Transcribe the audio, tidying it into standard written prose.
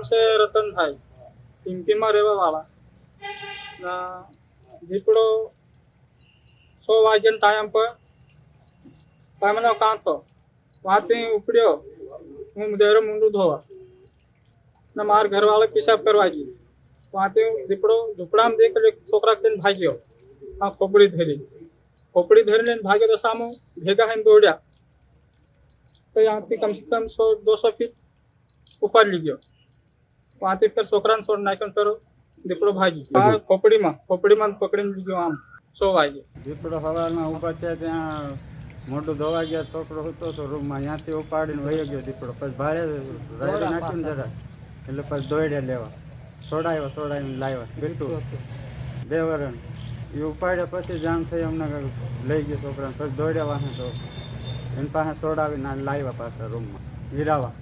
છે રતનભાઈ, પિંકીમાં રહેવા વાળા. દીપડો 100 વાગ્યાના ટાઈમ પર પામનો કાંતો વાંચી ઉપડ્યો. હું જયારે મૂંડું ધોવા ને મારા ઘરવાળા પિશાબ કરવા ગઈ. વાંચી દીપડો ઝૂંપડામાં દેખ છોકરા થઈને ભાગ્યો. આ ખોપડી ધરી લઈને ભાગ્યો તો સામો ભેગા થઈને દોડ્યા તો ત્યાંથી કમસે કમ 100-200 ફીટ ઉપર લઈ ગયો. ત્યાંથી ફેર છોકરાને છોડ નાખ્યો ફેર દીપડો ભાગી ગયો. ખોપડીમાં પકડીને લઈ ગયો. આમ 100 વાગે દીપડો સવારમાં ઊભા થયા ત્યાં મોઢું ધોવા ગયા. છોકરો હતો તો રૂમમાં ત્યાંથી ઉપાડીને વહી ગયો દીપડો. પછી ભાડે રાયડું નાખ્યું ને જરા એટલે પછી દોડ્યા લેવા. સોડાવીને લાવ્યા બિલકુલ 2 વરણ એ ઉપાડ્યા. પછી જામ થઈ અમને લઈ ગયો છોકરાને. પછી દોડ્યા વાહન તો એની પાસે સોડાવીને લાવ્યા પાછા રૂમમાં હીરાવા.